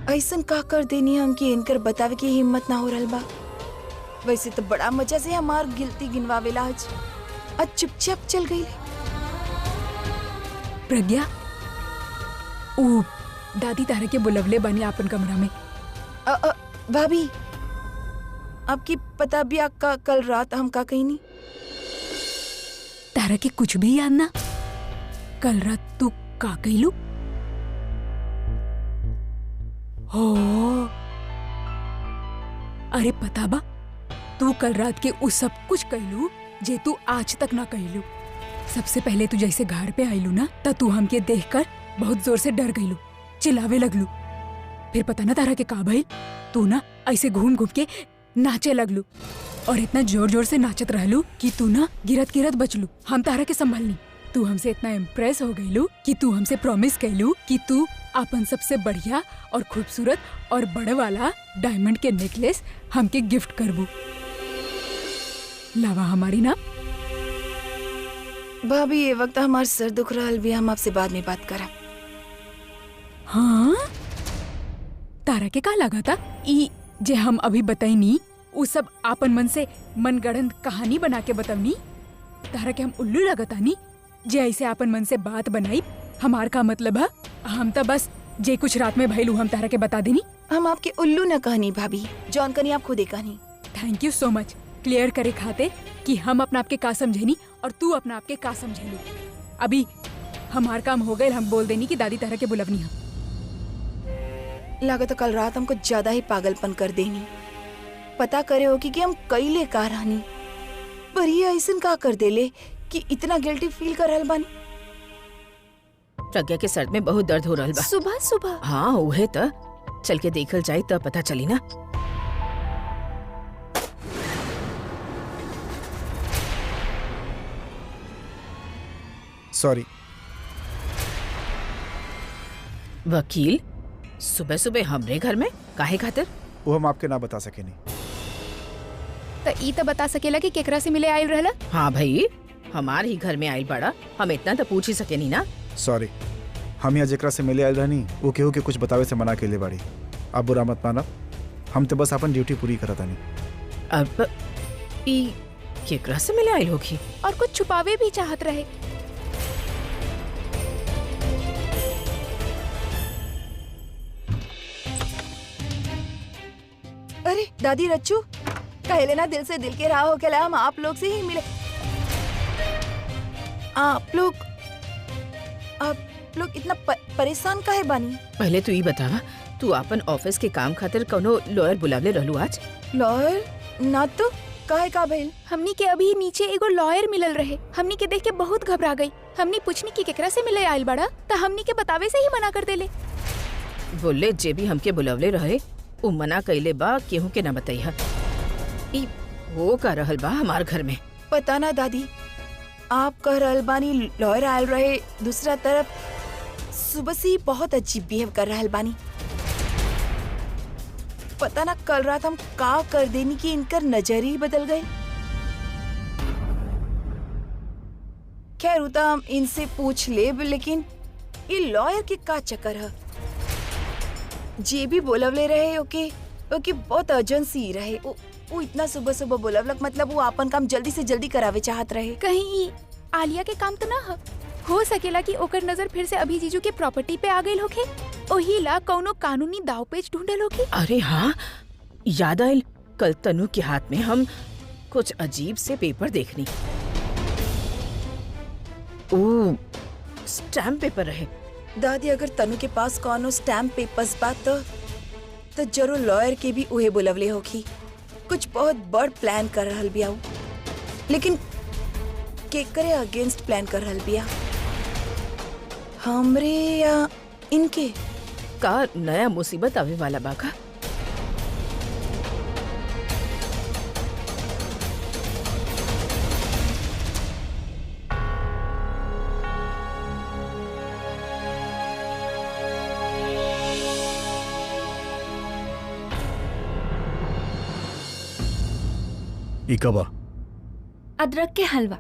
ऐसन का कर देनी हम कि इनकर बतावे की हिम्मत ना हो रहल बा। वैसे तो बड़ा मजा से हमार गिलती गिनवावेला आज चुपचाप चल गई। प्रज्ञा, ओ दादी तारा के बुलवले बनी आपन कमरा में। भाभी, आपकी पता भी का कल रात हम का कही नहीं। तारा के कुछ भी याद ना? कल रात तू का कहलू? हो, अरे पता बा, तू कल रात के उस सब कुछ कहलू जे तू आज तक ना कहलू। सबसे पहले तू जैसे घर पे आईलू ना, त तू हमके देखकर बहुत जोर से डर गईलू, चिल्लावे लगलू। फिर पता ना तारा के का भइल, तू ना ऐसे घूम घूम के नाचे लगलू और इतना जोर जोर से नाचत रहलू कि तू ना गिरत गिरत बचलू। हम तारा के संभलनी। तू हमसे इतना इम्प्रेस हो गईलू कि तू हमसे प्रॉमिस कैलू कि तू अपन सबसे बढ़िया और खूबसूरत और बड़े वाला डायमंड के नेकलेस हमके गिफ्ट करबू। लावा हमारी ना। भाभी, ये वक्त हमार सर दुख रहल भी, हम आपसे बाद में बात करब। हाँ, तारा के का लगा था ई जे हम अभी बताईनी उ सब आपन मन से मनगढ़ंत कहानी बना के बतावनी? तारा के हम उल्लू लगतानी जे ऐसे आपन मन से बात बनाई? हमार का मतलब है, हम तो बस जे कुछ रात में भइलू हम तारा के बता देनी। हम आपके उल्लू न कहनी भाभी, जॉन कनी आप खुदे कहनी। Thank you so much clear करे खाते कि हम अपना आपके का समझेनी और तू अपना आपके का समझेलू। अभी हमार काम हो गए, हम बोल देनी कि दादी तारा के बुलवनी हम। लागत कल रात हमको ज्यादा ही पागलपन कर देनी। पता करे हो कि हम कईले का रहनी, पर ये ऐसन का कर देले कि इतना गिल्टी फील कर रहल बानी। प्रज्ञा के सर में बहुत दर्द हो रहल बा। सुबह सुबह? हाँ उहे त, चल के देखल जाए तब पता चली ना। सॉरी वकील, सुबह सुबह हमरे घर में काहे खातिर? वो हम आपके ना बता सके नहीं। तो ई तो बता सकेला कि केकरा से मिले आयल रहला? हाँ भाई, हमार ही घर में आइल बड़ा, हम इतना तो पूछ ही सके नहीं ना। सॉरी, हम यहाँ जेकरा से मिले आयल रहनी वो केहू के कुछ बतावे से मना के ले बाड़ी। आप बुरा मत मानब, हम तो बस अपन ड्यूटी पूरी करत तानी। अब ई केकरा से मिले आइल होगी? और कुछ छुपावे भी चाहत रहे। अरे दादी रच्चू, कहले ना दिल से दिल के राह हो के हम आप लोग से ही मिले। आप लोग इतना परेशान काहे बानी? पहले तू ही बतावा, तू अपन ऑफिस के काम खातिर कोनो लॉयर बुलावले रहलू आज? लॉयर ना तो काहे का भइल? हमनी के अभी नीचे एगो लॉयर मिलल रहे। हमनी के देख के बहुत घबरा गई। हमनी पूछनी कि केकरा से मिले आइल बड़ा, त हमनी के बतावे से ही मना कर देले। बोले जे भी हमके बुलावले रहे उ मना कइले बा, केहू के ना बताइहा। ई हो का रहल बा हमार घर में? पता ना दादी, आप कह रहल बानी लॉयर आयल रहे, दूसरा तरफ सुबह से ही बहुत अजीब बिहेव कर रहल बानी। पता ना कल रात हम का कर देनी कि इनकर नजर ही बदल गए। खैर उता हम इनसे पूछ ले, लेकिन ये लॉयर के का चक्कर है? जे भी बोलवले रहे ओके बहुत अर्जेंसी रहे। वो इतना सुबह सुबह बोलवलक, मतलब वो अपन काम जल्दी से जल्दी करावे चाहत रहे। कहीं आलिया के काम तो ना हो सकेला कि ओकर नजर फिर से अभी जीजू के प्रॉपर्टी पे आ गई होखे, ओही ला कौनो कानूनी दावपेच ढूंढल होखे। अरे हाँ, याद आयल, कल तनु के हाथ में हम कुछ अजीब से पेपर देखनी। ओ स्टैम्प पेपर रहे। दादी, अगर तनु के पास कौनो स्टैम्प पेपर्स बा तो जरूर लॉयर के भी उहे बुलवले होखी। कुछ बहुत बड़ प्लान कर रहल बिया, लेकिन केकरे अगेंस्ट प्लान कर रहल बिया? हमरे या इनके? का नया मुसीबत आवे वाला बाका? इकबा अदरक के हलवा।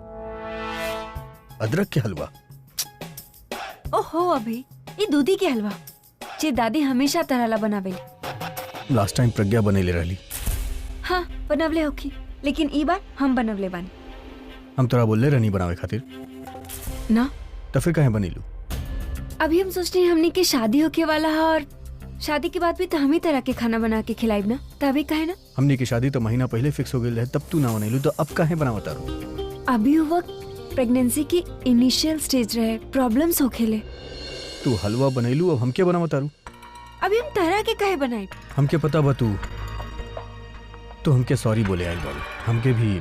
अदरक के हलवा? ओहो अभी ये दूधी के हलवा। जे दादी हमेशा तरहला बनावेली। लास्ट टाइम प्रज्ञा बनेले रहली। हाँ बनवले होखी, लेकिन ई बार हम बनवले बानी। हम तोरा बोलले रहनी बनावे खातिर, ना तो फिर काहे बनीलू? अभी हम सोचते हैं हमने की शादी होके वाला है और शादी के बाद भी तो हम ही तरह के खाना बना के खिलाइब ना, तभी कहे ना। हमनी की शादी तो महीना पहले फिक्स हो गई रहे, तब तू ना बनैलू, तो अब काहे बनावता रू? अभी वो वक्त प्रेगनेंसी की इनिशियल स्टेज रहे, प्रॉब्लम्स होखेले। तू हलवा बनैलू, अब हमके बनावता रू? अभी हम तरह के कहे बनाए। हमके पता बा तू तो हमके सॉरी बोले आइल बारू। हमके भी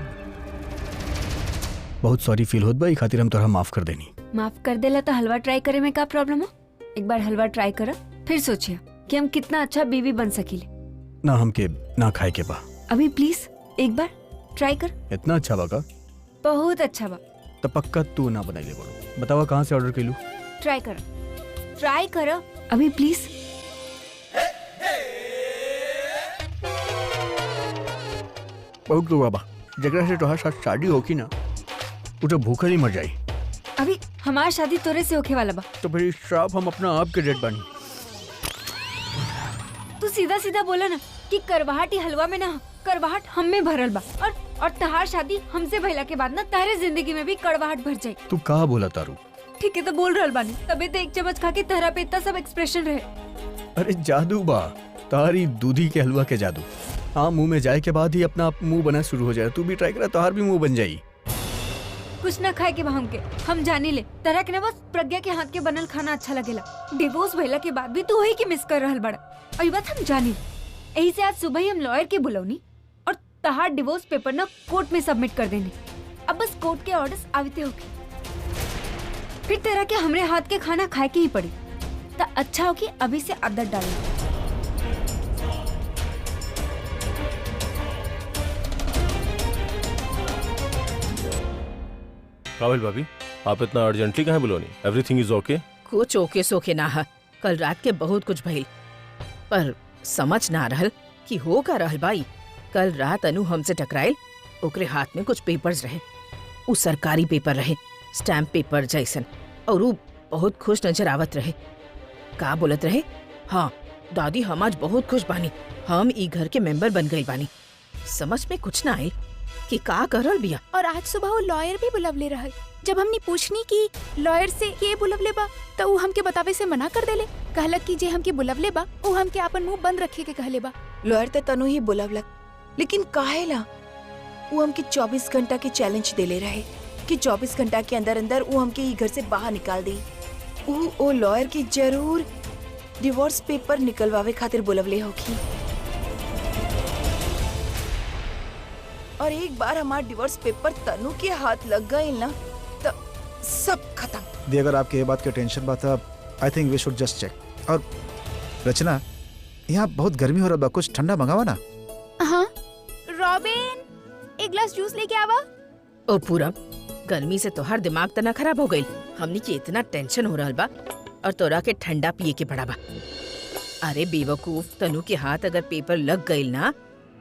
बहुत सॉरी फील होत बा, ई खातिर हम तोरा माफ कर देनी। माफ कर देला तो हलवा ट्राई करे में क्या प्रॉब्लम हो? एक बार हलवा ट्राई करा, फिर सोचिए कि हम कितना अच्छा बीवी बन सकीले। ना हमके ना खाए के बा। अभी प्लीज एक बार ट्राई कर। इतना अच्छा बा का? बहुत अच्छा बा। तो पक्का तू ना बनैले बारू। बतावा कहाँ से ऑर्डर कैलू? ट्राई करो, ट्राई करो अभी प्लीज। बहुत लोग बा जगह से तोहार साथ शादी होगी ना, वो तो भूखल ही मर जाई। अभी हमारी शादी तोरे से होके वाला बा, तो फिर श्राप हम अपना आप के डेट बानी। तू सीधा सीधा बोला ना कि करवाहट ही हलवा में ना हो, करवाहट हम में भरल बा। और तहार शादी हमसे भइला के बाद ना तारे जिंदगी में भी कड़वाहट भर जाए। तू कहा बोला तारू? ठीक है तो बोल रहल बानी, तबे तो एक चम्मच खा के तहरा पे इतना सब एक्सप्रेशन रहे। अरे जादू बा, तारी दूधी के हलवा के जादू। हाँ, मुंह में जाए के बाद ही अपना आप मुंह बना शुरू हो जाए। तू भी ट्राई करा, तोहार भी मुंह बन जाई। कुछ ना खाए के बा हमके, हम जानी ले तरह के ना बस प्रज्ञा के हाथ के बनल खाना अच्छा लगेला। डिवोर्स भइला के बाद भी तू वही के मिस कर रहल बड़ा, और ये बात हम जानी। यही से आज सुबह ही हम लॉयर के बुलौनी और तहार डिवोर्स पेपर ना कोर्ट में सबमिट कर देने। अब बस कोर्ट के ऑर्डर्स आते होके, फिर तरह के हमरे हाथ के खाना खाए के ही पड़ी। तो अच्छा हो कि अभी से आदत डालना। काबिल भाभी, आप इतना अर्जेंटली कहाँ बुलानी? एवरीथिंग इज ओके? कुछ ओके सोके ना है। कल रात के बहुत कुछ भइल, पर समझ ना रहल कि हो का रहल बाई। कल रात अनु हमसे टकराइल, ओकरे हाथ में कुछ पेपर्स रहे। उ सरकारी पेपर रहे, स्टैम्प पेपर जैसन, और उ बहुत खुश नजर आवत रहे। का बोलत रहे? हाँ दादी, हम आज बहुत खुश बानी, हम ई घर के मेंबर बन गई बानी। समझ में कुछ ना आई कि का करल बिया। और आज सुबह वो लॉयर भी बुलवले रहल। जब हमने पूछनी कि लॉयर से के बुलवले बा, तो वो हमके बतावे से मना कर देले। कहलक कि जे हमके बुलवले बा वो हमके अपन मुंह बंद रखे के कहले बा। लॉयर तो तनु ही बुलवलक, लेकिन काहेला? वो हमके 24 घंटा के चैलेंज देले रहे कि 24 घंटा के अंदर अंदर वो हमके ई घर से बाहर निकाल दी। वो लॉयर की जरूर डिवोर्स पेपर निकलवावे खातिर बुलवले होगी। और एक बार हमारा डिवोर्स पेपर तनु के हाथ लग गए ना, तो सब खत्म। दी, अगर आपके ये बात की टेंशन बात है, I think we should just check. और रचना, यहाँ बहुत गर्मी हो रहा है, कुछ ठंडा मंगावा ना। हाँ रॉबिन, एक ग्लास जूस लेके आवा। ओ पूरब, गर्मी से तोहार दिमाग तना खराब हो गई। हमनी के इतना टेंशन हो रहल बा और तोरा के ठंडा पिए के पड़ा बा। अरे बेवकूफ, तनु के हाथ अगर पेपर लग गई ना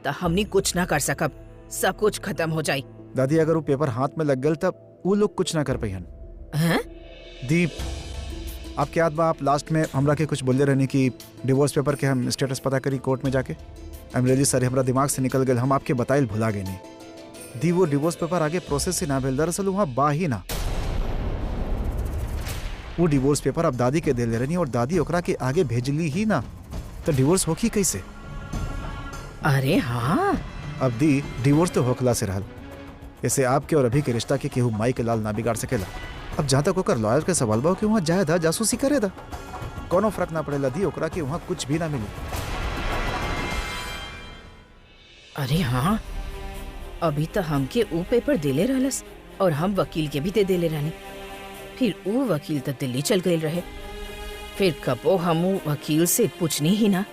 तो हमनी कुछ ना कर सकब, सब कुछ खत्म हो जाई। दादी, अगर वो पेपर हाथ में लग गल तब वो लोग कुछ ना कर पाइन। हैं? दीप, आपके याद बा आप लास्ट में हमरा के कुछ बोले रहनी कि डिवोर्स पेपर के हम स्टेटस पता करी कोर्ट में जाके। आई एम रियली सॉरी, हमरा दिमाग से निकल गए, हम आपके बताइल भुला गए नहीं। दी, वो डिवोर्स पेपर आगे प्रोसेस से ना भेल, दरअसल वहाँ बा ही ना। वो डिवोर्स पेपर अब दादी के दे ले रहनी और दादी ओकरा के आगे भेजली ही ना, तो डिवोर्स होखी कैसे? अरे हाँ, अब दी, डिवोर्स तो होखला से रहल, ऐसे आपके और अभी के रिश्ता के केहू माई के लाल ना बिगाड़ सकेला। अब जहाँ तक ओकर लॉयर के सवाल बा कि वहाँ जाए दा, जासूसी करे दा, कोनो फर्क ना पड़ेला दी, ओकरा के वहाँ कुछ भी ना मिली। अरे हाँ, अभी तो हमके ऊ पेपर देले रहलस और हम वकील के भी दे देले रहनी। फिर ऊ वकील तो दिल्ली चल गए रहे। फिर कबो हम ऊ वकील से पूछनी ही ना,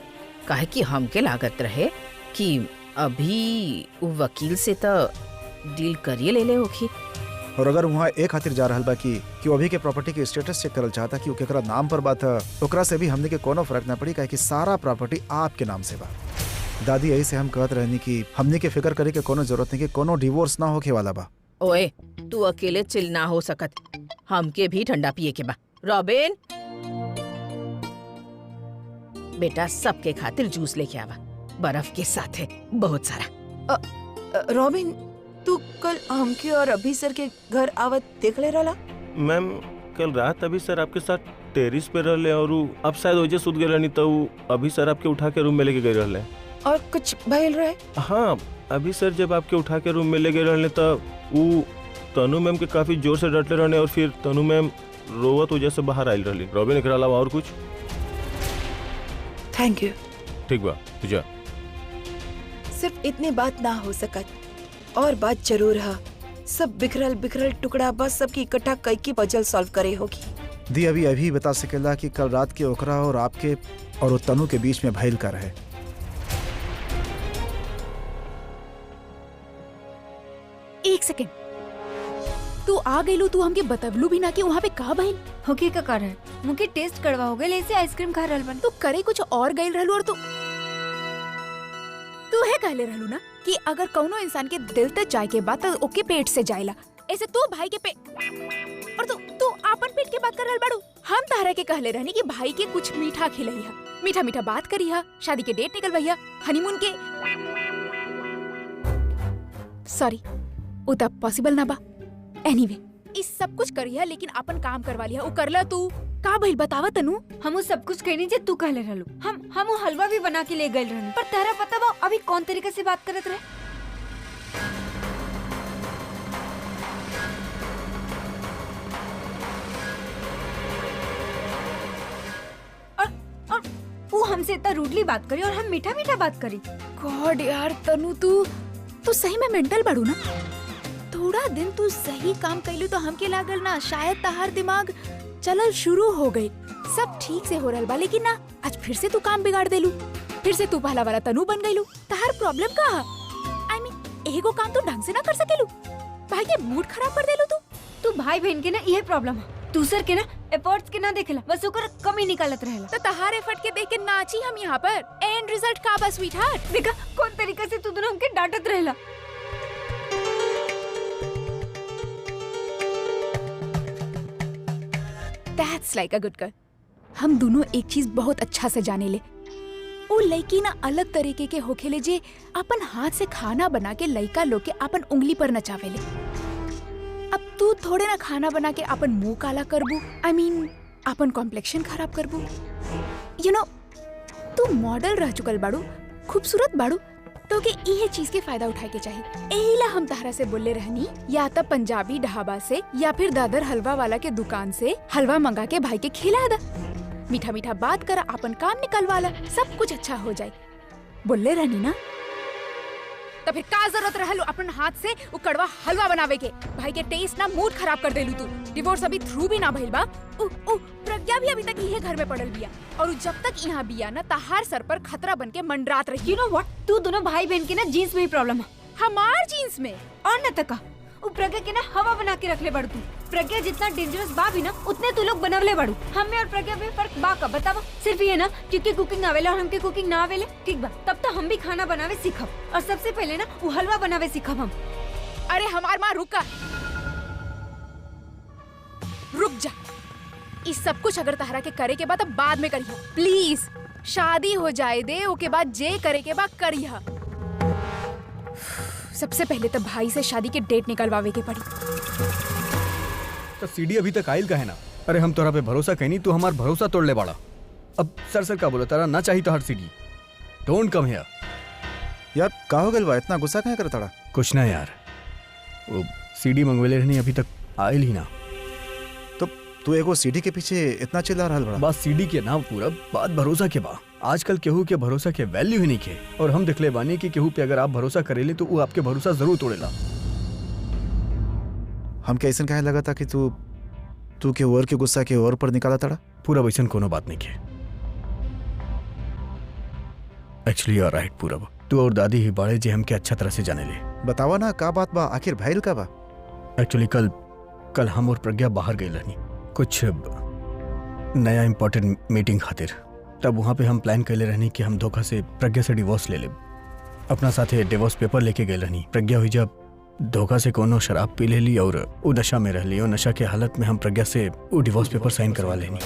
काहे कि हमके लागत रहे कि अभी ऊ वकील से तो डील करिए ले ले होखी। और अगर वहाँ एक खातिर जा रहल बा कि वो अभी के प्रॉपर्टी के स्टेटस चेक करल चाहता कि वो केकरा नाम पर बात है, ओकरा से भी हमने के कोनो फर्क ना पड़ी, काहे कि सारा प्रॉपर्टी आपके नाम से बा। दादी, यही से हम कहत रहनी कि हमने के फिक्र करे के कोनो जरूरत नहीं कि कोनो डिवोर्स ना होके वाला बा। ओए, तू अकेले चिल ना हो सकत, हमके भी ठंडा पिए के बा। रॉबिन, बेटा सबके खातिर जूस लेके आवा, बर्फ के साथ है बहुत सारा। रॉबिन, तू कल हमके और अभी सर के घर आवत देख ले रहा? मैम कल रात अभी सर आपके साथ टेरिस पे रहले और अब शायद वजह सुत गए रहनी तो अभी सर आपके उठा के रूम में लेके गए रहले। और कुछ भइल रहे? हाँ, अभी सर जब आपके उठा के रूम में ले गए रहले तो वो तनु मैम के काफी जोर से डटले रहने और फिर तनु मैम रोवत वजह से बाहर आयल रहली। रॉबिन एकरा अलावा और कुछ? Thank you. ठीक बा, तू जा। सिर्फ इतनी बात ना हो सकत और बात जरूर है। सब बिखरल बिखरल टुकड़ा बस सबकी इकट्ठा कई की पजल सॉल्व करे होगी। दी अभी बता सकेला कि कल रात के ओकरा और आपके और वो तनु के बीच में भइल का रहे। एक सेकेंड, तू आ गईलू, तू हमके बतवलू भी ना कि वहाँ पे का भइल। होके का कर है मुके टेस्ट करवा हो गए ऐसे आइसक्रीम खा रहल बन। तू करे कुछ और गईल रहलू और तू है कहले रहलू ना कि अगर कौनो इंसान के दिल तक जाए के बाद तो ओके पेट से जाएला। ऐसे तू भाई के पेट और तू आपन पेट के बात कर रहल बाड़ू। हम तारा के कहले रहनी कि भाई के कुछ मीठा खिलैया, मीठा मीठा बात करिया, शादी के डेट निकलवैया, हनीमून के। सॉरी, वो तब पॉसिबल ना बा। एनीवे, इस सब कुछ करिया लेकिन अपन काम करवा लिया। वो करला तू का भइल बतावा तनु। हम सब कुछ कहनी जे तू कहले रहलू। हम वो हलवा भी बना के ले गए रहनी, पर तारा पता बा अभी कौन तरीके से बात करत रहे। और वो हमसे इतना रूडली बात करी और हम मीठा मीठा बात करी। गॉड यार तनु, तू सही में मेंटल बाड़ू ना। थोड़ा दिन तू सही काम कैलू तो हमके लागल ना शायद तहार दिमाग चलल शुरू हो गई, सब ठीक से हो रहल बा, लेकिन ना आज फिर से तू काम बिगाड़ देलू। फिर से तू पहला वाला तनु बन गईलू। तहार प्रॉब्लम का? आई मीन एगो काम तू ढंग से ना कर सकेलू, भाई के मूड खराब कर देलू तू। भाई बहन के ना यह प्रॉब्लम है, दूसर के ना एफर्ट्स के ना देखेला, बस ओकर कमी निकालत रहेला। तो तहार एफर्ट के देख के नाची हम यहाँ पर। एंड रिजल्ट का बा स्वीट हार्ट। देखा कौन तरीका से तू दोनों हमके डांटत रहेला। That's like a good girl. हम दोनों एक चीज बहुत अच्छा से जाने ले। वो लड़की ना अलग तरीके के होखेले जे अपन हाथ से खाना बना के लड़का लोग के अपन उंगली पर नचावेले। अब तू थोड़े ना खाना बना के अपन मुंह काला करबू, आई मीन अपन कॉम्प्लेक्शन खराब करबू। यू नो, तू मॉडल रह चुकल बाड़ू, खूबसूरत बाड़ू, तो के इहे चीज के फायदा उठाए के चाहिए। एहिला हम तहरा से बोले रहनी या तो पंजाबी ढाबा से या फिर दादर हलवा वाला के दुकान से हलवा मंगा के भाई के खिला दा। मीठा मीठा बात कर, अपन काम निकलवा ला, सब कुछ अच्छा हो जाए। बोले रहनी ना, तो फिर का जरूरत रहल अपन हाथ से वो कड़वा हलवा बनावे के। भाई के टेस्ट ना मूड खराब कर देलू तू। डिवोर्स अभी थ्रू भी ना भइल बा। प्रज्ञा भी अभी तक इहे घर में पड़ल बिया और जब तक यहाँ बिया ना तहार सर पर खतरा बन के मंडरात रही। यू नो व्हाट, तू दोनों भाई बहन के ना जीन्स में ही प्रॉब्लम है। हमार जीन्स में और न तका वो प्रज्ञा के ना हवा बना के रखले बड़ू। प्रज्ञा जितना डेंजरस बा भी ना उतने तू लोग बनवले बड़ू। हमें और प्रज्ञा में फर्क बा का बतावा? सिर्फ ये ना क्योंकि कुकिंग आवेला और हमके कुकिंग ना आवेले, ठीक बा, तब तो हम भी खाना बनावे सीखब और सबसे पहले ना वो हलवा बनावे सीखब हम। अरे हमार माँ रुक जा। इस सब कुछ अगर तहरा के करे के बाद अब बाद में करिया प्लीज। शादी हो जाए दे, ओके बाद जे करे के बाद करिया। सबसे पहले तो भाई से शादी के डेट निकलवावे के पड़ी। तो सीडी अभी तक आइल का है ना? अरे हम तोरा पे भरोसा कहनी, तू हमार भरोसा तोड़ ले बाड़ा। अब सर का बोलो, तारा ना चाहिए तो हर सीडी डोंट कम हियर। यार का हो गइल बा, इतना गुस्सा काहे करत ताड़ा? कुछ ना यार, वो सीडी मंगवेले रहनी अभी तक आइल ही ना। तो तू एगो सीडी के पीछे इतना चिल्ला रहल बड़ा? बात सीडी के ना, पूरा बात भरोसा के बा। आजकल केहू के भरोसा के वैल्यू ही नहीं के, और हम दिखले बानी कि केहू पे अगर आप भरोसा करेले तो वो आपके भरोसा जरूर तोड़ेला। हम कैसन काहे लगा था कि तू के और के गुस्सा के और पर निकाला ताड़ा? पूरा वैसन कोनो बात नहीं के। एक्चुअली यू आर राइट पूरब, तू और दादी ही बाड़े जे हमके अच्छा तरह से जाने ले। बतावा ना का बात बा, आखिर भइल का बा? एक्चुअली कल हम और प्रज्ञा बाहर गए रहनी कुछ नया इम्पोर्टेंट मीटिंग खातिर। तब वहाँ पे हम प्लान कैले रहनी कि हम धोखा से प्रज्ञा से डिवोर्स ले ले। अपना साथे डिवोर्स पेपर लेके गए रहनी। प्रज्ञा हुई जब धोखा से कोनो शराब पी ले ली और वो नशा में रह ली, और नशा के हालत में हम प्रज्ञा से वो डिवोर्स पेपर साइन करवा लेनी।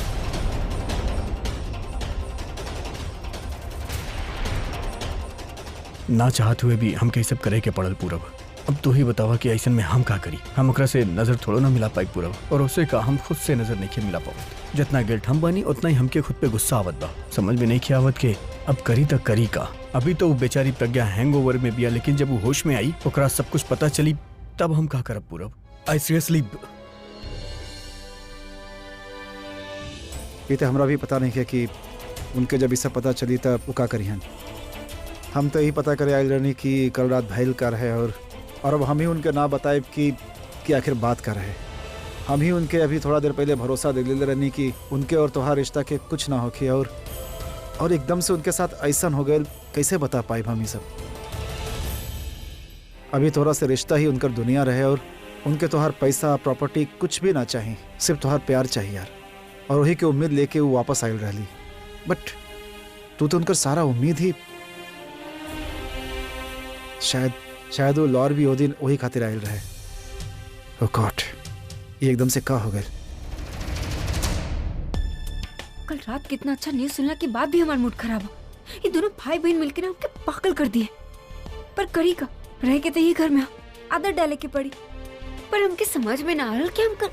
ना चाहत हुए भी हमके सब करे के पड़ल पूरब। अब तू ही बतावा कि ऐसन में हम का करी। हम ओकरा से नजर थोड़ो ना मिला पाई पूरब, और उससे का हम खुद से नजर नहीं मिला पाओ। जितना गिल्ट हम बनी उतना ही हमके खुद पे गुस्सा आवत बा। समझ में नहीं आवत के अब करी तक करी का। अभी तो वो बेचारी प्रज्ञा हैंगओवर में बिया, लेकिन जब वो होश में आई ओकरा सब कुछ पता चली तब हम का करब पूरब। आई सीरियसली ये तो हमरा भी पता नहीं है कि उनके जब ये सब पता चली तब वो का करिहन। हम तो यही पता करे आयल रहनी कि कल रात भैल कर है, और अब हम ही उनके ना बताए कि आखिर बात कर है। हम ही उनके अभी थोड़ा देर पहले भरोसा दे ले रहनी कि उनके और तोहार रिश्ता के कुछ ना होके, और एकदम से उनके साथ ऐसा हो गए। कैसे बता पाए हम ये सब। अभी थोड़ा से रिश्ता ही उनकर दुनिया रहे, और उनके तोहार पैसा प्रॉपर्टी कुछ भी ना चाहिए, सिर्फ तोहार प्यार चाहिए यार। और वही की उम्मीद लेके वो वापस आयल रही। बट तू तो उनकर सारा उम्मीद ही शायद वो लॉर भी वो दिन वही खातिर आयल रहे। ओह गॉड, ये एकदम से का हो गए। कल रात कितना अच्छा न्यूज सुनने के बाद भी हमारा मूड खराब हो। ये दोनों भाई बहन मिलकर ना उनके पागल कर दिए। पर करी का रह के तो ये घर में आदत डाले की पड़ी। पर हमके समझ में ना आ रहा कि हम कर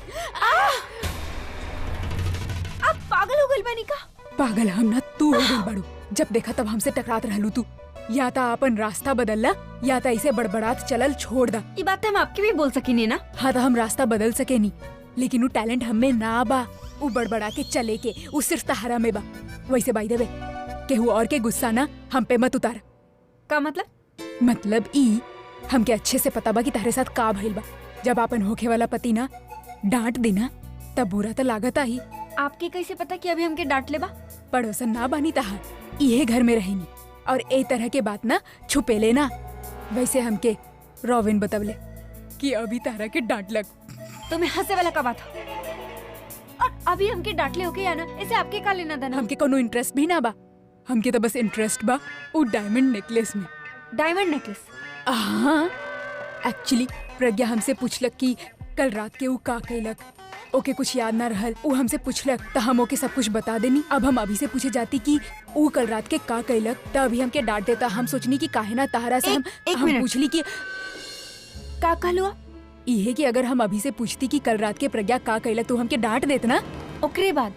आप पागल हो गए बानी का। पागल हम ना तू हो गई बड़ू। जब देखा तब हमसे टकरात रहलू तू। या ता अपन रास्ता बदलला या ता इसे बड़बड़ात चलल छोड़ दा। ये बात हम आपके भी बोल सकी ना। हाँ तो हम रास्ता बदल सके नहीं, लेकिन वो टैलेंट हमें ना बा। वो बड़बड़ा के चले के वो सिर्फ तहरा में बा। वैसे बाई देवे केहू और के गुस्सा ना हम पे मत उतार। का मतलब ई हमके अच्छे से पता बा कि तारे साथ का भइल बा। जब अपन होखे वाला पति ना डांट देना तब बुरा तो लागत ही। आपके कैसे पता कि अभी हमके डांट लेबा? पड़ोसन ना बानी तहार, इहे घर में रहेनी और ए तरह के बात ना छुपे लेना। वैसे हमके रॉबिन बतवले कि अभी तारा के डांट लग। तुम्हें हंसे वाला का बात हो? और अभी हमके डांट ले होके या ना, इसे आपके का लेना देना? हमके कोनो इंटरेस्ट भी ना बा। हमके तो बस इंटरेस्ट बा वो डायमंड नेकलेस में। Diamond necklace? हाँ, एक्चुअली प्रज्ञा हमसे पूछलक कि कल रात के वो का कैलक। ओके कुछ याद ना रहल। वो हमसे पूछलक तो हम ओके सब कुछ बता देनी। अब हम अभी से पूछे जाती कि वो कल रात के का कैलक तो अभी हमके डांट देता। हम सोचनी कि काहे ना तारा से हम पूछली कि का कहलुआ। इहे कि अगर हम अभी से पूछती कि कल रात के प्रज्ञा का कैलक तो हमके डांट देत ना। ओकरे बाद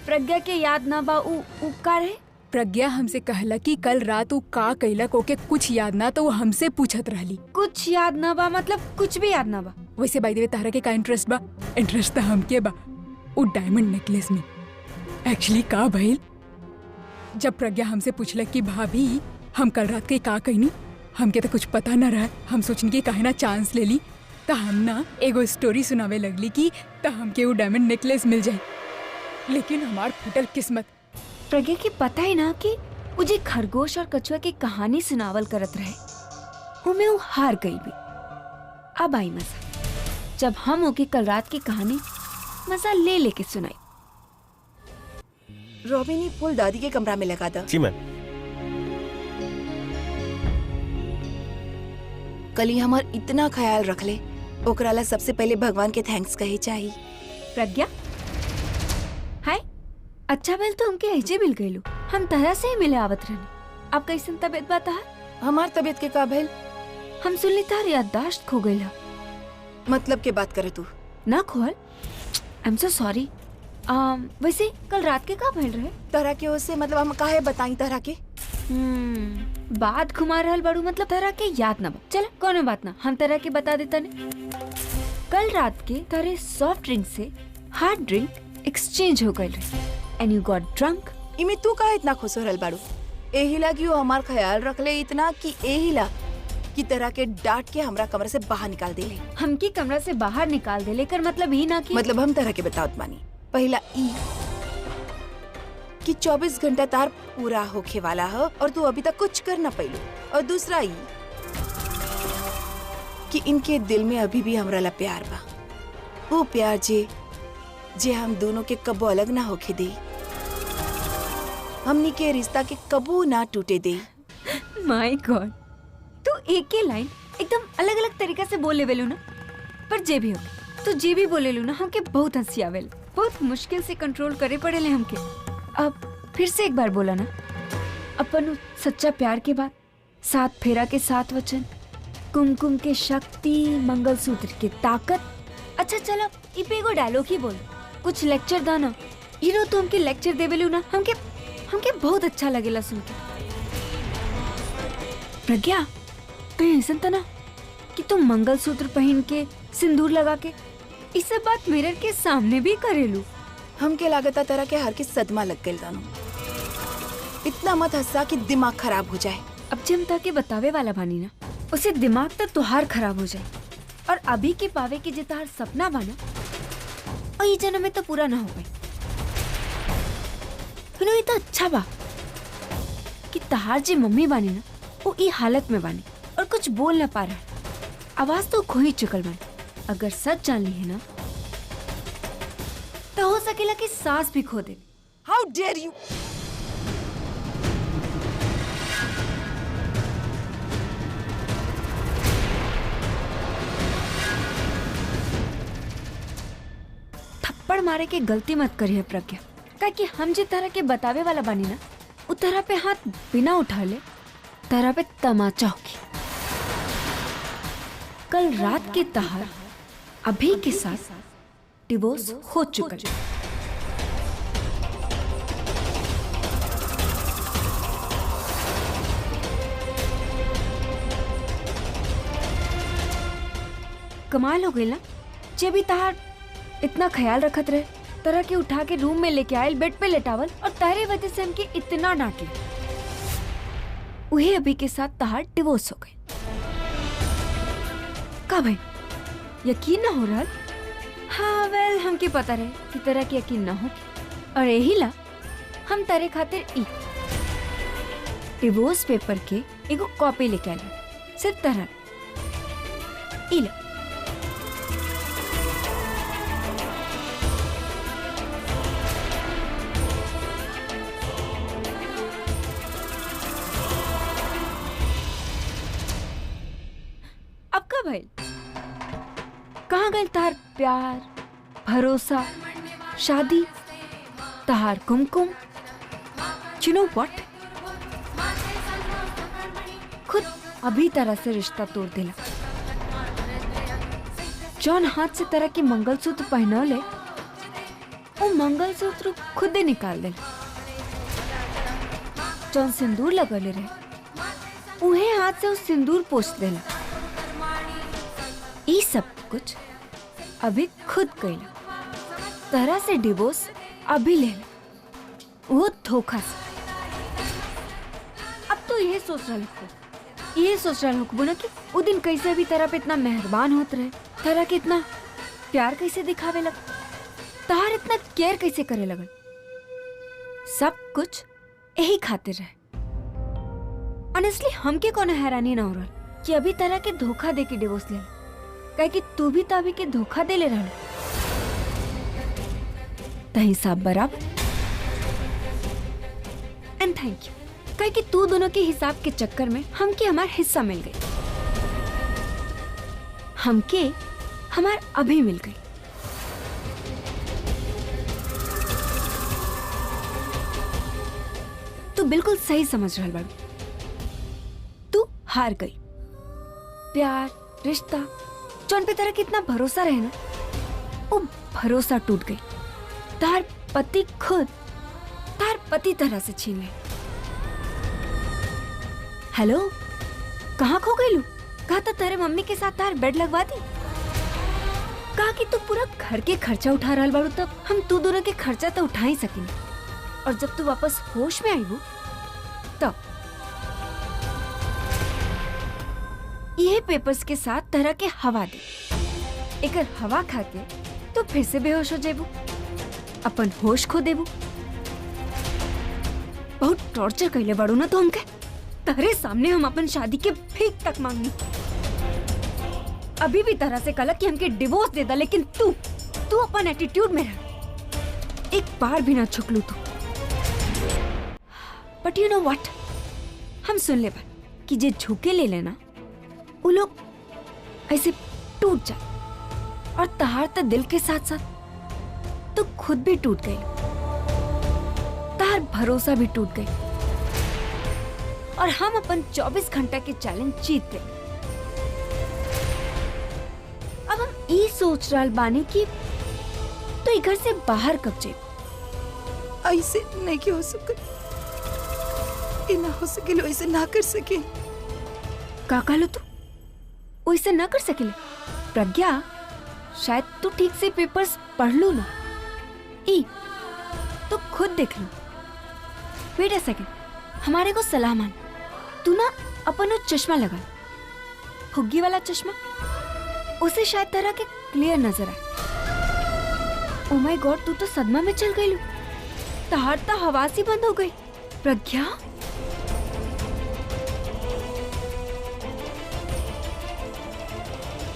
प्रज्ञा के याद ना बा उ का रहे? प्रज्ञा हमसे कहला कि कल रात वो का कैलक ओके कुछ याद ना, तो वो हमसे पूछत रहली। कुछ याद ना बा मतलब कुछ भी याद ना बा? वैसे बाय द वे तारा के का इंटरेस्ट बा? इंटरेस्ट तो हमके बा वो डायमंड नेकलेस में। एक्चुअली का भइल, जब प्रज्ञा हमसे पूछलक कि भाभी हम कल रात के का कहनी, हमके तो कुछ पता न रहा। हम सोचनी कि काहे ना चांस ले ली तो हम ना एगो स्टोरी सुनावे लगली कि तो हमके वो डायमंड नेकलेस मिल जाए। लेकिन हमार फुटल किस्मत। प्रज्ञा के पता है ना कि मुझे खरगोश और कछुआ की कहानी सुनावल करत रहे, उमे वो हार गई भी। अब आई मजा जब हम ओके कल रात की कहानी मजा ले लेके सुनाई। रॉबिन फूल दादी के कमरा में लगा था। जी मैम। कल हमार इतना ख्याल रख ले, ओकरा ला सबसे पहले भगवान के थैंक्स कहे चाहिए। प्रज्ञा हाय, अच्छा बेल तो हमके ऐजे मिल गईलू। हम तरह से ही मिले आवत रहनी। अब कैसन तबीयत बता? हमार तबीयत के का भइल? हम सुन ली तार याददाश्त खो गई। मतलब के बात करे तू? ना खोल, आई एम सो सॉरी। वैसे कल रात के का भइल रहे? तरह के उससे मतलब हम काहे बताई तरह के? बात घुमा रहल बड़ू मतलब तरह के याद ना बा। चल कोनो बात ना, हम तरह के बता देता ने। कल रात के तारे सॉफ्ट ड्रिंक से हार्ड ड्रिंक एक्सचेंज हो गए रहे एंड यू गॉट ड्रंक। इमे तू काहे इतना खुश हो रहल बाड़ू? एहिला कि वो हमार ख्याल रख ले इतना कि एहिला की तरह के डांट के हमरा कमरे से बाहर निकाल दे ले। हमके कमरा से बाहर निकाल दे लेकर मतलब ही ना कि मतलब हम तरह के बतावत मानी। पहला ई कि 24 घंटा तार पूरा होखे वाला हो और तू अभी तक कुछ कर ना पैलू। और दूसरा ई कि इनके दिल में अभी भी हमरा ला प्यार बा। वो प्यार जे हम दोनों के कबो अलग ना होके दे, हमनी के रिश्ता के कबो ना टूटे दे। माय गॉड, तू एक ही लाइन एकदम अलग अलग तरीका से बोले वेलू ना। पर जे भी हो तू जे भी बोले लू ना, हमके बहुत हंसी आवेल। बहुत मुश्किल से कंट्रोल करे पड़े ले हमके। अब फिर से एक बार बोला ना, अपन सच्चा प्यार के बाद सात फेरा के 7 वचन, कुमकुम के शक्ति, मंगलसूत्र के ताकत। अच्छा चलो ई पे एगो डायलॉग ही बोल, कुछ लेक्चर दाना। तू हमके लेक्चर देवेलू ना, हमके बहुत अच्छा लगेला सुन के। प्रज्ञा कहीं ऐसा था ना कि तुम मंगलसूत्र पहन के सिंदूर लगा के इस सब बात मिरर के सामने भी करेलू। हमके लागता तरह के हर की सदमा लग गई दानू। इतना मत हंसा कि दिमाग खराब हो जाए। अब जब ताके बतावे वाला बानी ना, उसे दिमाग तक तुहार खराब हो जाए। और अभी के पावे के जे तार सपना बाना और ये जन्म में तो पूरा ना हो पाए। ये तो अच्छा बा कि तहार जे मम्मी बानी ना वो ई हालत में बानी और कुछ बोल ना पा रहा है। आवाज तो खो ही चुकल बानी। अगर सच जान ली है ना तो हो सकेला कि सांस भी खो दे। हाउ डेयर यू! थप्पड़ मारे के गलती मत करिए प्रज्ञा, क्या कि हम जिस तरह के बतावे वाला बानी ना उस तरह पे हाथ बिना उठा ले तरह पे तमाचा होगी। कल रात के तहार अभी के साथ डिवोर्स हो चुका है। कमाल हो गई ना, जे भी तहार इतना ख्याल रखत रहे, तरह के उठा के रूम में लेके आयल, बेड पे लेटावल और तारे वजह से हमके इतना डांटे। वही अभी के साथ तहार डिवोर्स हो गई। का भाई यकीन ना हो रहा? हाँ वेल हमके पता रहे कि तरह की यकीन ना होगी और यही ला हम तारे खातिर ई डिवोर्स पेपर के एगो कॉपी लेके आए सिर्फ तरह ई ला। अब का भाई कहाँ गए तार प्यार, भरोसा, शादी, तार कुमकुम? You know what? खुद अभी तरह से रिश्ता तोड़ दिला। जौन हाथ से तरह के मंगलसूत्र पहनौले वो मंगलसूत्र खुद ही निकाल दिला। जौन सिंदूर लगले रहे उहे हाथ से उस सिंदूर पोंछ देला। ये सब कुछ अभी खुद कैला। तरह से डिवोर्स अभी ले ला, वो धोखा से। अब तो ये सोच रहा हूँ ना कि वो दिन कैसे भी तरह पे इतना मेहरबान होते रहे, तरह के इतना प्यार कैसे दिखावे लगा, तार इतना केयर कैसे करे लगन। सब कुछ यही खातिर रहे। ऑनेस्टली हमके कोनो हैरानी ना हो रहा कि अभी तरह के धोखा दे के डिवोर्स ले ला, कहे कि तू भी तभी के धोखा दे ले रहा तही सब बराबर। एंड थैंक यू, कहे कि तू दोनों के हिसाब के चक्कर में हमके हमार हिस्सा मिल गई, हमके हमार अभी मिल गई। तू बिल्कुल सही समझ रहा बाबू, तू हार गई। प्यार, रिश्ता, जौन पे तरह कितना भरोसा रहे ना, वो भरोसा टूट गई। तार पति खुद तार पति तरह से छीन ले। हेलो, कहाँ खो गई लू? कहा था तेरे मम्मी के साथ तार बेड लगवा दी। कहा कि तू पूरा घर के खर्चा उठा रहा बाड़ू, तब हम तू दोनों के खर्चा तो उठा ही सकेंगे। और जब तू वापस होश में आई हो तब ये पेपर्स के साथ तरह के हवा दे, एकर हवा खा के तो फिर से बेहोश हो जेबू, अपन होश खो देबू। बहुत टॉर्चर कैले बाड़ू ना तो हमके। तहरे सामने हम अपन शादी के भीख तक मांगनी। अभी भी तरह से कला कि हमके डिवोर्स दे दा, लेकिन तू अपन एटीट्यूड में रह, एक बार भी ना छुकलू तू। बट यू नो व्हाट, हम सुन ले बा कि जे झुके ले लेना वो लोग ऐसे टूट जाए, और तहार तो दिल के साथ साथ तो खुद भी टूट गई, तार भरोसा भी टूट गई। और हम अपन 24 घंटा के चैलेंज जीत गए। अब हम ई सोच रहल बानी कि तो ई घर से बाहर कब जाए। ऐसे नहीं कि हो सके, ये ना हो सके, लो ऐसे ना कर सके। का कहलो तू? वैसे ना कर सकेले प्रज्ञा, शायद तू ठीक से पेपर्स पढ़ लू ना। ई तो खुद देख लो। वेट अ सेकंड, हमारे को सलाह मान। तू ना अपन वो चश्मा लगा, हुग्गी वाला चश्मा, उसे शायद तरह के क्लियर नजर आए। ओ माय गॉड, तू तो सदमा में चल गई। तहार तो हवास ही बंद हो गई। प्रज्ञा,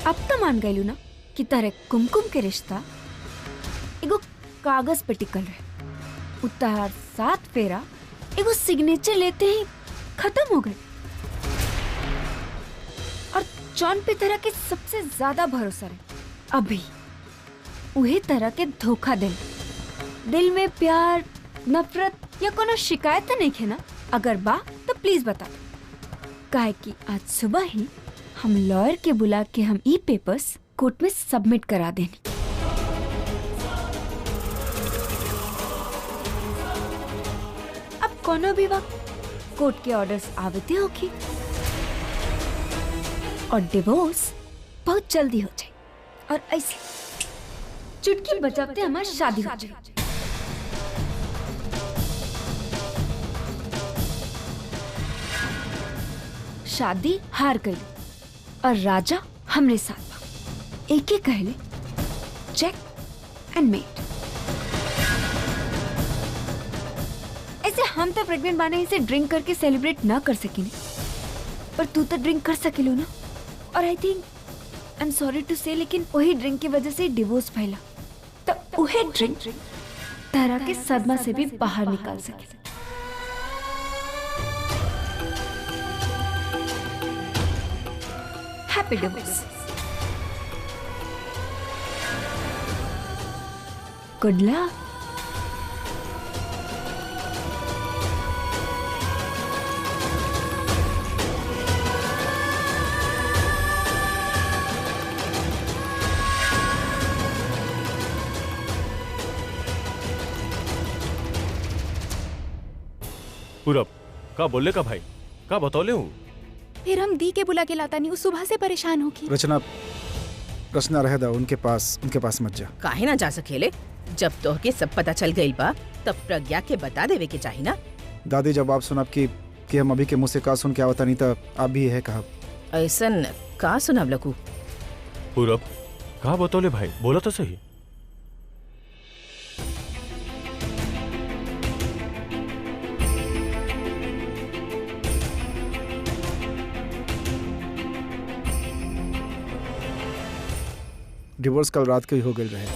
अब तो मान गई ना कि तारे कुमकुम के रिश्ता एगो कागज पे टिकल रहे। उतार 7 फेरा एगो सिग्नेचर लेते ही खत्म हो गए। और जॉन पे तरह के सबसे ज्यादा भरोसा रहे। अभी उहे तरह के धोखा दिल में प्यार, नफरत या कोनो शिकायत नहीं है ना? अगर बा तो प्लीज बता दो। काहे कि आज सुबह ही हम लॉयर के बुला के हम ई पेपर्स कोर्ट में सबमिट करा देनी। अब कोनो भी वक्त कोर्ट के ऑर्डर्स आवते होगी और डिवोर्स बहुत जल्दी हो जाए और ऐसे चुटकी बजाते हमारी शादी हो जाए। शादी हार गई और राजा हमरे साथ बा। एक ही कहले चेक एंड मेड। ऐसे हम तो प्रेग्नेंट बाने इसे ड्रिंक करके सेलिब्रेट ना कर सकेंगे, पर तू तो ड्रिंक कर सकेलो ना। और I think I am sorry to say, लेकिन वही ड्रिंक की वजह से डिवोर्स फैला। तो वही ड्रिंक तरह के सदमा से भी बाहर निकाल सके। Happy divorce. Good luck. पूरब का बोले का भाई, का बतौले हूँ? फिर हम दी के बुला के लाता नहीं, सुबह से परेशान होगी। रचना, रचना रह दा, उनके पास मत जा। काहे ना जा सकेले? जब तोहके सब पता चल गई बा तब प्रज्ञा के बता देवे के चाही ना। दादी जब आप सुनब कि हम अभी के मुँह से का सुन के आवता नहीं था, आप भी है कहा। ऐसन का सुनाब लकू? पूरब का बतौले भाई, बोला तो सही। डिवोर्स कल रात को ही हो गई रहे।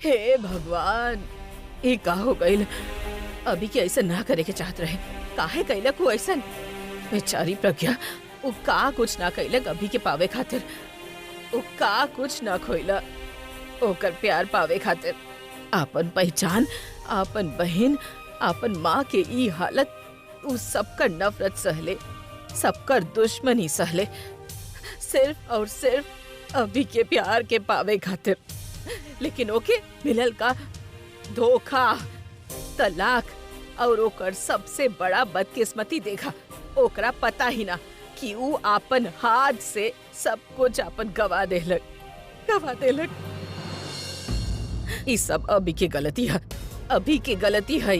हे भगवान, ये का हो गईल? अभी के ऐसा ना करे के चाहत रहे, काहे कैलक वो ऐसा? बेचारी प्रज्ञा, वो का कुछ ना कैलक अभी के पावे खातिर। वो का कुछ ना खोइला ओकर प्यार पावे खातिर। आपन पहचान, आपन बहन, आपन माँ के ई हालत, उ सबकर नफरत सहले, सबकर दुश्मनी सहले, सिर्फ और सिर्फ अभी के प्यार के पावे खातिर। लेकिन ओके मिलल का धोखा, तलाक और ओकर सबसे बड़ा बदकिस्मती देखा। ओकरा पता ही ना कि उ आपन हाथ से सब कुछ आपन गवा देलक। ई सब अभी के गलती है, अभी के गलती है।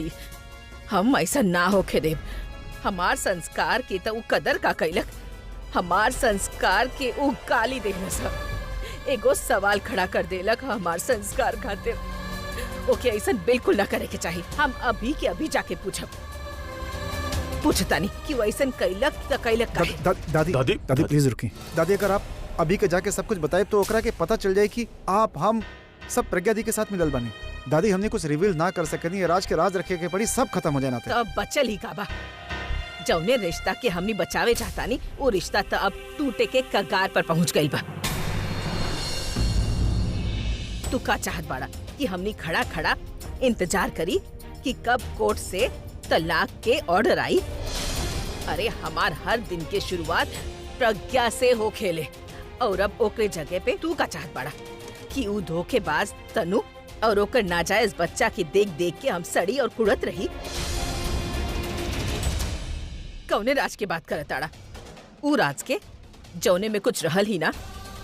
हम ऐसा ना होके देव। हमार संस्कार के तो उ कदर का कैलक, हमार संस्कार के उ गाली देने सब एगो सवाल खड़ा कर देलक हमार संस्कार खातिर। ओके ऐसा बिल्कुल ना करे के चाहिए। हम अभी के अभी जाके पूछता नहीं कि वो ऐसा कैलक तो कैलक काहे? दादी प्लीज रुकी। दादी अगर आप अभी के जाके सब कुछ बताए तो ओकरा के पता चल जाए कि आप हम सब प्रज्ञा दी के साथ मिलल बानी। दादी हमने कुछ रिवील ना कर सकनी है, राज के राज रखे के पड़ी, सब खत्म हो जाना था। तो अब बचल ही काबा जौने रिश्ता के हमनी बचावे चाहता नहीं, वो रिश्ता तो अब टूटे के कगार पर पहुंच गई बा। तू का चाहत बाड़ा कि हमनी खड़ा खड़ा इंतजार करी कि कब कोर्ट से तलाक के ऑर्डर आई। अरे हमार हर दिन के शुरुआत प्रज्ञा से हो खेले और अब ओकरे जगह पे तू का चाहत बड़ा कि ऊ धोखेबाज तनु और ओकर नाजायज बच्चा की देख देख के हम सड़ी और कुड़त रही। कौने राज के बात करत आड़ा? ऊ राज के जौने में कुछ रहल ही ना।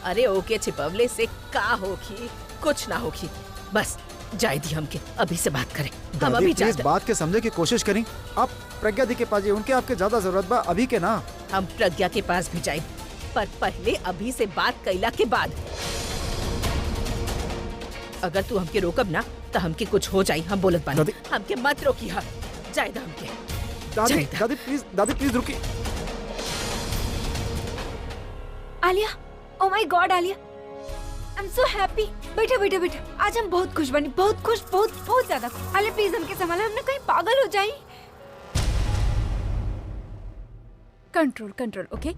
अरे ओके छिपवले से का होखी, कुछ ना होखी। बस जाए दी हमके, अभी से बात करें। हम दादी अभी प्लीज जाते। बात के समझे की कोशिश करी। आप प्रज्ञा दी के पास जाइए, उनके आपके ज्यादा जरूरत बा अभी के ना। हम प्रज्ञा के पास भी जाए, पर पहले अभी से बात कैला के बाद। अगर तू हमके रोकब ना तो हमके कुछ हो जाई। हम बोलत बानी, दादी। हमके मत रोकी। हा जाए दा हमके। दादी जाइए। दादी प्लीज रुकी। Alia, oh my God Alia, I am so happy. बैठा बैठा बैठा, आज हम बहुत खुश बनी, बहुत खुश, बहुत बहुत ज्यादा खुश। आलिया प्लीज हमके संभाला, हमने कहीं पागल हो जाई। कंट्रोल कंट्रोल ओके।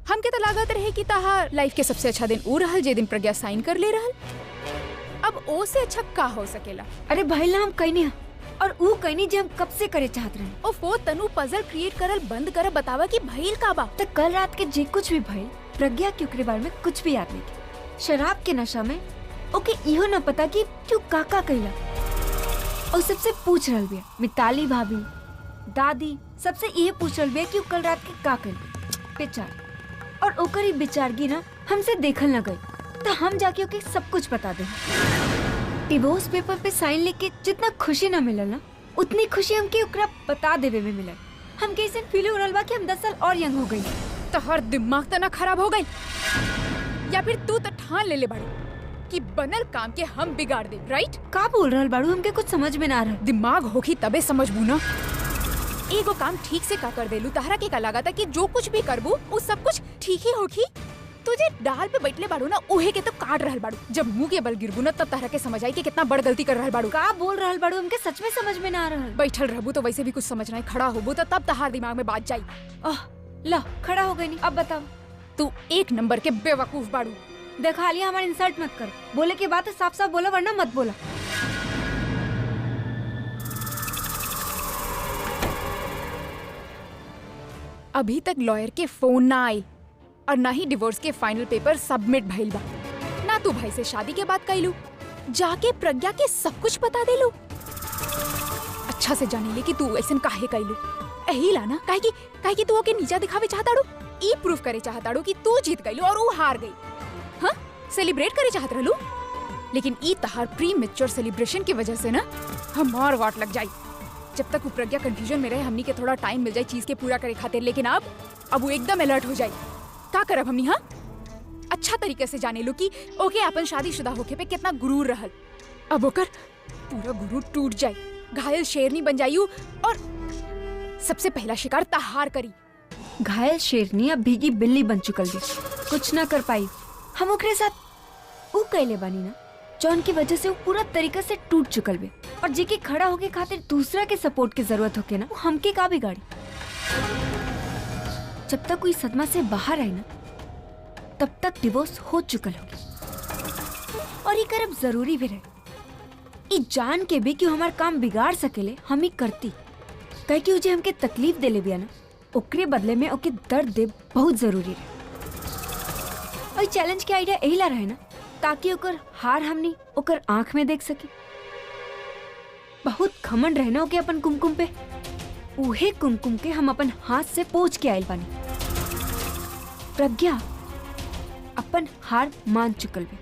हमके तो लागत रहे कि ताहार लाइफ के सबसे अच्छा दिन ऊ रहल जे दिन प्रज्ञा साइन कर ले रहल। अब ओ से अच्छा का हो सकेला? अरे भाई ना, हम कहीं नहीं और ऊ कहीं नहीं जे हम कब से करे चाहत रहे। ओ फो तनु पजल क्रिएट करल बंद कर, बतावा कि भइल का बा। तो कल रात के जे कुछ भी भइल, प्रज्ञा के ओकरे बारे में कुछ भी याद नहीं के। शराब के नशा में ओके इहो न पता कि क्यों काका कइला। और सबसे पूछ रहल बिया, मिताली भाभी, दादी, सबसे ये पूछ रहल बिया कि ऊ कल रात के का कइल बेचार। और ओकर ही बेचारगी ना हमसे देखल न गई, तो हम जाके ओके सब कुछ बता दे। डिवोर्स पेपर पे साइन लेके जितना खुशी न मिलल ना, उतनी खुशी हमके ओकरा बता देवे में मिलल। हमके ऐसे फील हो रहल बा कि हम 10 साल और यंग हो गई। तो हर दिमाग तो ना खराब हो गई, या फिर तू तो ठान ले बाड़ू कि बनल काम के हम बिगाड़ दे, राइट? का बोल रहल बाड़ू? हमके कुछ समझ में ना आ रहल। दिमाग होखी तबे समझबू ना। एगो काम ठीक से का कर देलू, तहरा के का लागता कि जो कुछ भी करबू वो सब कुछ ठीक ही होखी। तुझे डाल पे बैठले बाड़ू ना, उहे के तब काट रहल बाड़ू। जब मुंह के बल गिरबू ना तब तहरा के समझ आई कि कितना बड़ गलती कर रहल बाड़ू। का बोल रहल बाड़ू? हमके सच में समझ में ना आ रहल। बैठल रहबू तो वैसे भी कुछ समझ नहीं, खड़ा होबू तो तब तहार दिमाग में बात जाई। ला खड़ा हो गई नहीं, अब बताओ। तू एक नंबर के बेवकूफ बाड़ू। देखा लिया, हमारे इंसल्ट मत कर। बोले की बात है साफ साफ बोला, वरना मत बोला। अभी तक लॉयर के फोन ना आए और ना ही डिवोर्स के फाइनल पेपर सबमिट भइल बा। ना तू भाई से शादी के बात कइलू, जाके प्रज्ञा के सब कुछ बता देलू। अच्छा से जाने ले कि तू ऐसन काहे कइलू। एही ला ना काहे कि तू ओके नीचा दिखावे चाहताड़ू, ई प्रूफ करे चाहताड़ू कि तू जीत गइलू और वो हार गई। हाँ, सेलिब्रेट करे चाहत रहलू, लेकिन ई तहार प्री मैच्योर सेलिब्रेशन की वजह से ना हमार वाट लग जाई। जब तक वो प्रज्ञा कंफ्यूजन में रहे, हमनी के थोड़ा टाइम मिल जाए चीज के पूरा करे खातिर, लेकिन अब वो एकदम अलर्ट हो जाए। का करब हमनी? हाँ, अच्छा तरीके से जाने लो कि ओके अपन शादीशुदा होके पे कितना गुरूर रहल। अब ओकर पूरा गुरूर टूट जाए, घायल शेरनी बन जायू और सबसे पहला शिकार तहार करी। घायल शेरनी अब भीगी बिल्ली बन चुकल भी, कुछ ना कर पाई। हम ओकरे साथ ऊ कैले बानी ना, जौन की वजह से वो पूरा तरीका से टूट चुकल बे। और जेके खड़ा होके खातिर दूसरा के सपोर्ट की जरूरत होके ना, वो हमके का बिगाड़ी। जब तक कोई सदमा से बाहर आई ना, तब तक डिवोर्स हो चुकल होगी। और ये करब जरूरी भी रहे। ये जान के भी कि हमार काम बिगाड़ सकेले, हम ही करती। कहे कि उजे हमके तकलीफ देले बिया ना, ओकरे बदले में ओके दर्द दे बहुत जरूरी रहे। और चैलेंज के आइडिया यही ला रहे ना, ताकि ओकर हार हमनी ओकर आंख में देख सकी। बहुत घमंड रहे ना ओके अपन कुमकुम पे। उहे कुमकुम के हम अपन हाथ से पोंछ के आयल बानी। प्रज्ञा अपन हार मान चुकल बे,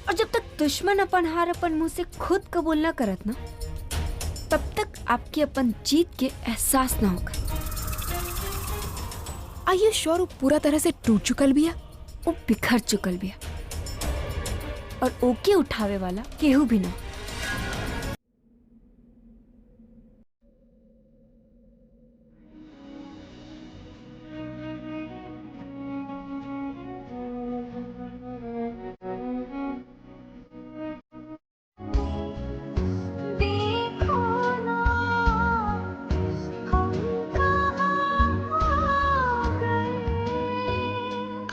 और जब तक दुश्मन अपन हार अपन मुंह से खुद कबूल न करत ना, तब तक आपकी अपन जीत के एहसास ना होगा। Are you sure वो पूरा तरह से टूट चुकल बिया? वो बिखर चुकल बिया, और ओके उठावे वाला केहू भी ना।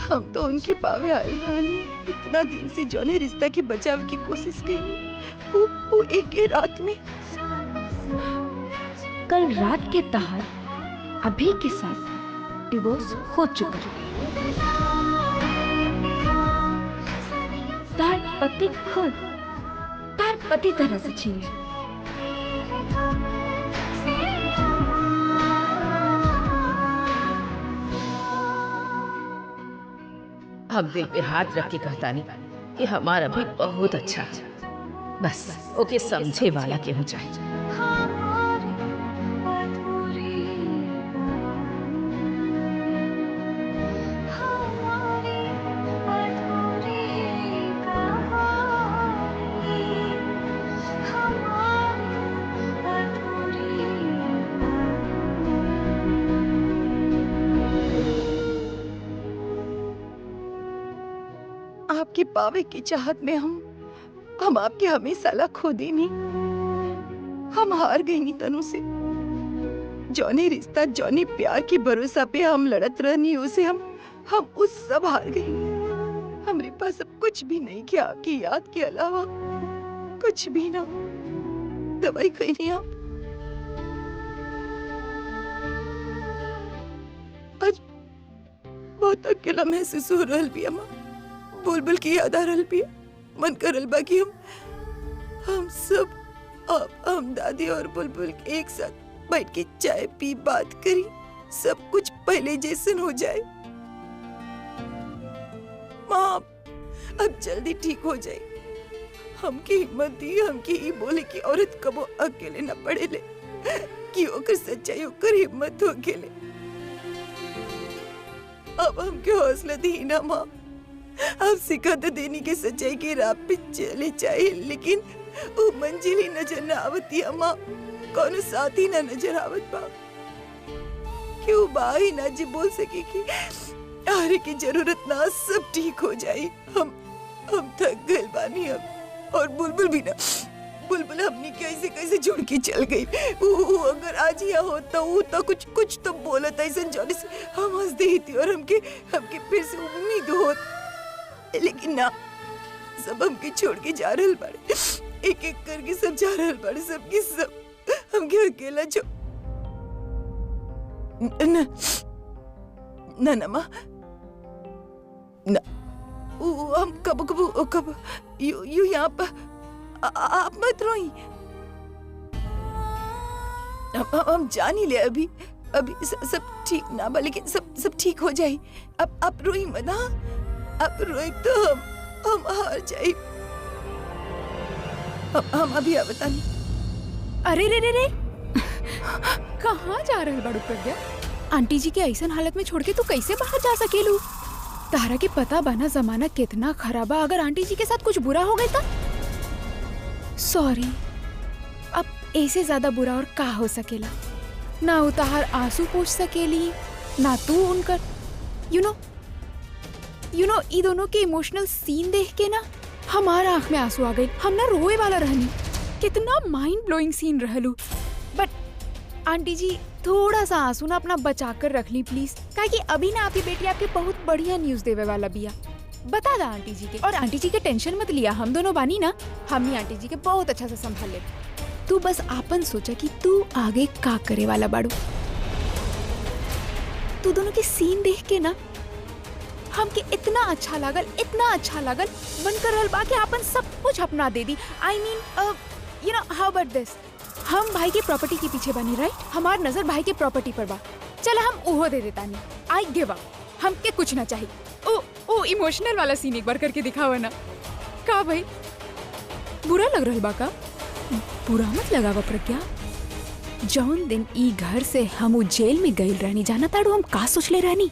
हम तो उनके पावे आए रानी। इतना दिन से जौने रिश्ता के बचाव की कोशिश की, वो एक ही रात में। कल रात के तहत अभी के साथ डिवोर्स हो चुका है। तार पति खुद तार पति तरह से छीने। हम दिल पे हाथ रख के कहता नहीं कि हमारा भी बहुत अच्छा है, बस ओके समझे वाला केहू चाहिए। आपके पावे की चाहत में हम आपके हमेशा ला खो दी नहीं। हम हार गई नहीं तनु से। जौनी रिश्ता जौनी प्यार की भरोसा पे हम लड़त रहनी, उसे हम उस सब हार गई। हमारे पास अब कुछ भी नहीं किया आपकी याद के अलावा, कुछ भी ना। दवाई खाई नहीं आप। आज बहुत अकेला महसूस हो रहा भी अम्मा। बुलबुल की याद आ रहा भी। मन करल बा कि हम सब हम दादी और बुलबुल एक साथ बैठ के चाय पी बात करी, सब कुछ पहले जैसन हो जाए। माँ अब जल्दी ठीक हो जाए। हमकी हिम्मत दी, हमकी ही बोले कि औरत कबो अकेले न पड़े ले, कि ओकर सच्चाई ओकर हिम्मत हो अकेले। अब हमके हौसला दी ना माँ। अब सिखत देनी के सच्चाई के राह पे चले चाहिए, लेकिन वो मंजिल ही नजर न आवती अम्मा। कौन साथी न नजर आवत बा। क्यों बाई ना जी बोल सके कि आरे की जरूरत ना, सब ठीक हो जाए। हम थक गए बानी अब। और बुलबुल भी ना, बुलबुल हमने कैसे जुड़ के चल गई। वो अगर आज यहाँ होता वो तो कुछ तो बोलता ऐसा जौने से हम हंस देती थी और हमके फिर से उम्मीद होती। लेकिन ना, सब हमके छोड़ के जा रहल बाड़े। एक एक करके सब जा रहल बाड़े, सबके सब हमके अकेला जो ना माँ ना। हम कब यू यहाँ पर आप मत रोई। हम जान ही ले अभी सब ठीक ना बा, लेकिन सब ठीक हो जाए। अब आप रोई मत। अब रोई तो हम हार जाए। हम अभी बता नहीं। अरे रे रे रे कहाँ जा रहे बड़ू प्रज्ञा? आंटी जी के ऐसन हालत में छोड़ के तू कैसे बाहर जा सकेलू? तारा के पता बना जमाना कितना खराब है। अगर आंटी जी के साथ कुछ बुरा हो गया था, सॉरी, अब ऐसे ज्यादा बुरा और का हो सकेला? ना उतार आंसू पूछ सकेली, ना तू उनकर यू नो ई दोनों के इमोशनल सीन देख के ना हमारा आंख में आंसू आ गए। हम ना रोए वाला रहनी। कितना माइंड ब्लोइंग सीन रहलू। बट आंटी जी थोड़ा सा आंसू ना अपना बचा कर रख ली प्लीज, कि अभी ना आपकी बेटी आपके बहुत बढ़िया न्यूज देवे वाला बिया। बता दा आंटी जी के। और आंटी जी के टेंशन मत लिया, हम दोनों बानी ना, हम ही आंटी जी के बहुत अच्छा से संभाल ले। तू बस आपन सोचा कि तू आगे का करे वाला बाड़ू। तू दोनों के सीन देख के ना हमके इतना अच्छा लागल मन कर रहल बा कि आपन सब कुछ अपना दे दी। I mean you know how about दिस, हम भाई के प्रॉपर्टी के पीछे बनी, राइट? हमार नजर भाई के प्रॉपर्टी पर बा। चला हम ओहो दे देता नहीं। आई गिव अप, हमके कुछ ना चाहिए। ओ इमोशनल वाला सीन एक बार करके दिखावा ना। का भाई बुरा लग रहल बा का? बुरा मत लगावा प्रज्ञा। जौन दिन ई घर से हम जेल में गइल रहनी, जाना ताड़ू हम का सोचले रहनी?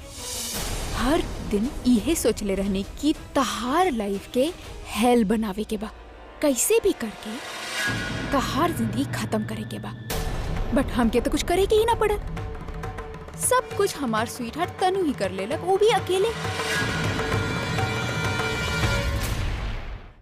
हर दिन इहे सोचले रहनी कि तहार लाइफ के हेल बनावे के बा, कैसे भी करके तहार जिंदगी खत्म करे के बा। बट हमके तो कुछ करे के ही ना पड़ल। सब कुछ हमार स्वीट हार्ट तनु ही कर लेलक, वो भी अकेले।